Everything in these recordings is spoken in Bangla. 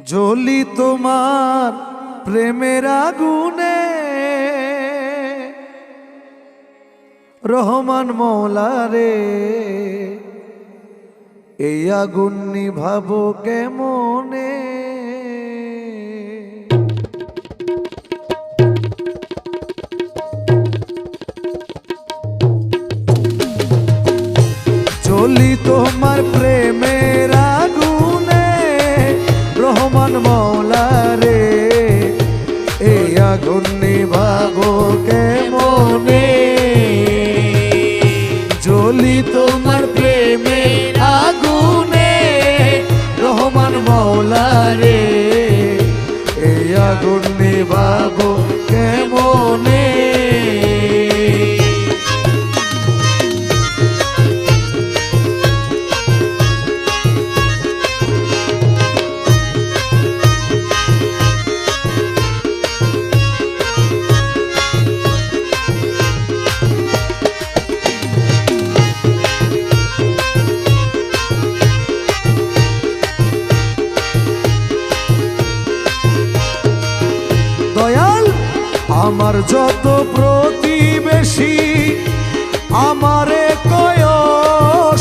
জ্বলি তোমার প্রেমের আগুনে, রহমান মওলা রে এই আগুন নিভাবো কেমনে। জ্বলি তোমার প্রেমের আগুনে, রহমান মওলা রে এই আগুন নিভাবো কেমনে। জ্বলি তোমার প্রেমের আগুনে, রহমান মওলা রে এই আগুন নিভাবো কেমনে। দয়াল আমার যত প্রতিবেশী, আমারে কয়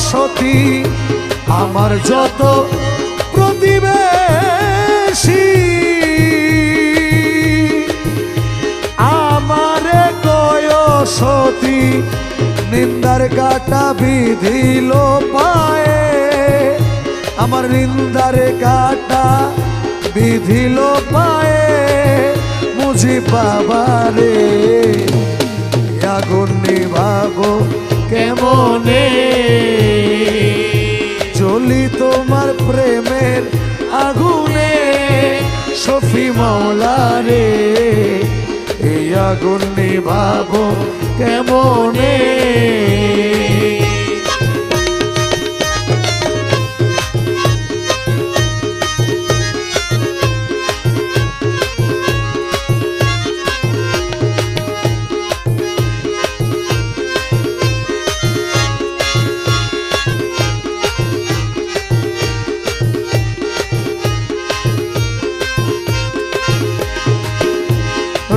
সতী। আমার যত প্রতিবেশী, আমারে কয় সতী। নিন্দার কাটা বিধিল পায়ে, আমার নিন্দার কাটা বিধিল পায়ে। মুজি বাবারে আগুন নিভাবো কেমনে। জ্বলি তোমার প্রেমের আগুনে, শফি মওলা রে এই আগুন নিভাবো কেমনে।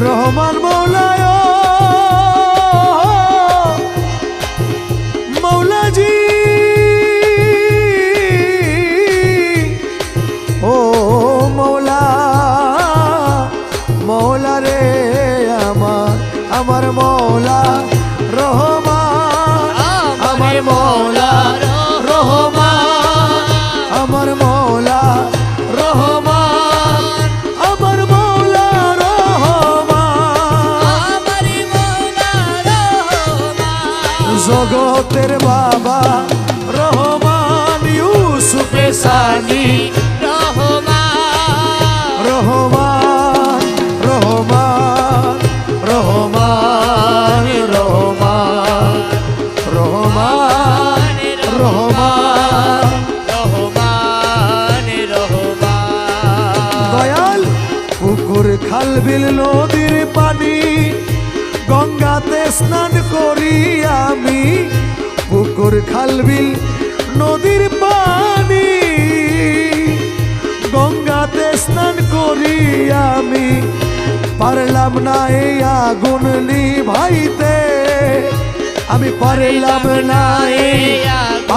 রহমান মওলা মওলাজি, ও মওলা মওলা রে আমার মওলা রহমান। আমার মওলা রহমান, আমার মওলা রহমান, আমার মওলা জগতের বাবা রহমান। ইউসুফে সানি রহমান, রহমান রহমান রহমান রহমান রহমান রহমান রহমান। দয়াল পুকুর খাল বিল নদীর পানি, গঙ্গাতে স্নান করি আমি। পুকুর খাল বিল নদীর পানি, গঙ্গাতে স্নান করি আমি। পারলাম না এই আগুন নিভাইতে, আমি পারলাম না এই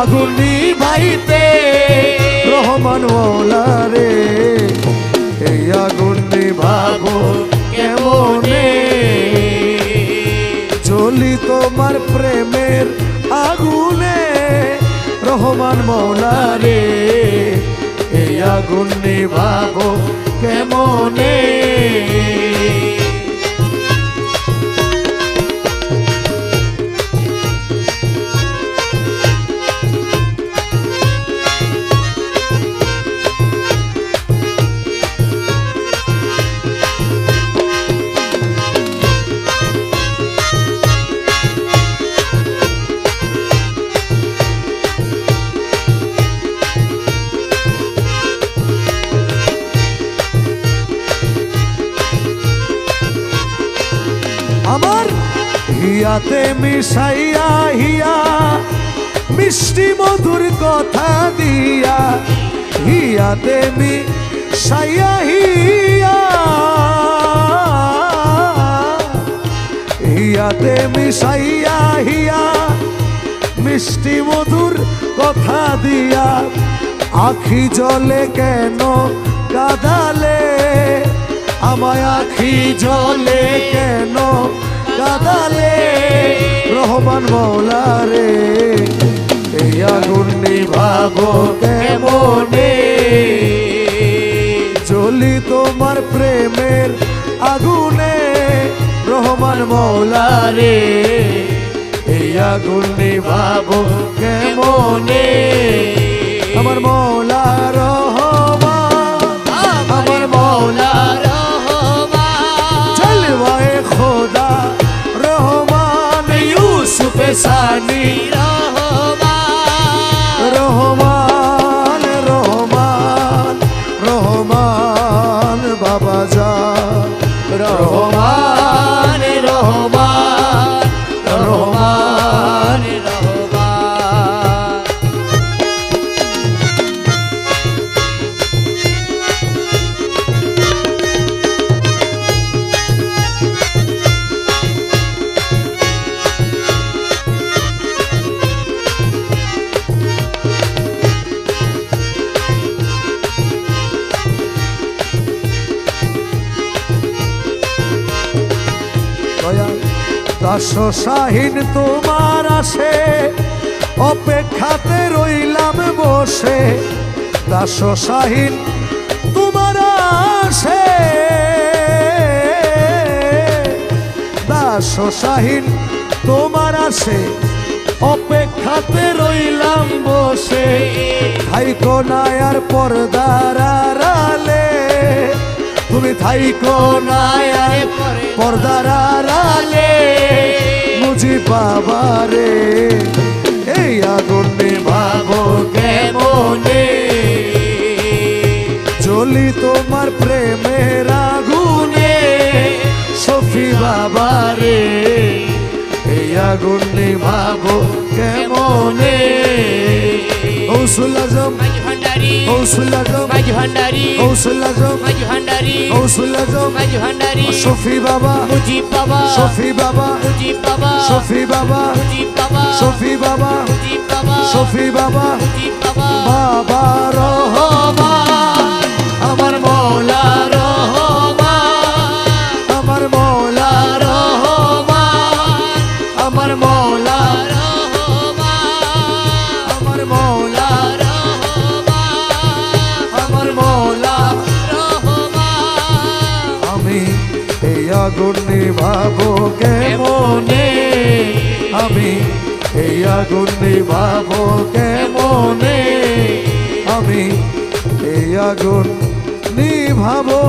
আগুন নিভাইতে। রহমান মওলা রে এই আগুন নিভাবো কেমনে। জ্বলি তোমার প্রেমের আগুনে, রহমান মওলা রে এই আগুন নিভাবো কেমনে। আমার হিয়াতে মিশাইয়া হিয়া, মিষ্টি মধুর কথা দিয়া। হিয়াতে সাইয়া হিয়া হিয়াতে মিশাইয়া হিয়া মিষ্টি মধুর কথা দিয়া আখি জলে কেন কাঁদালে আমায় আখি জলে কেন কাঁদালে রহমান মৌলা রে এই আগুন নিভাবো কেমনে জ্বলি তোমার প্রেমের আগুনে রহমান মৌলা রে এই আগুন নিভাবো কেমনে আমার মৌলা রহমান আমার মৌলা জলওয়ায়ে খোদা রহমান ইউসুফ সানি রহমান রহমান রহমান বাবা জান রহমান রহমান রহমান দাস শাহীন তোমার আসে অপেক্ষাতে রইলাম বসে দাস শাহীন তোমার আসে দাস শাহীন তোমার আসে অপেক্ষাতে রইলাম বসে থাইকো না আর পর্দার আড়ালে তুমি থাইকো না আর পর্দার আড়ালে মুজি বাবা রে এই আগুন নিভাবো কেমনে জ্বলি তোমার প্রেমের আগুনে শফি বাবা রে এই আগুন নিভাবো কেমনে গৌসুল আজম গৌসুল আজম গৌসুল আজম গৌসুল আজম শফি বাবা মুজিব বাবা শফি বাবা মুজিব বাবা শফি বাবা মুজিব বাবা শফি বাবা মুজিব বাবা শফি বাবা মুজিব বাবা বাবা রহমান আমার মৌলা রহমান আমার মৌলা রহমান আমার মৌলা আমার মৌলা আমার মৌলা আমি এই আগুন নিভাবো কেমনে আমি এই আগুন নিভাবো কেমনে আমি এই আগুন নিভাবো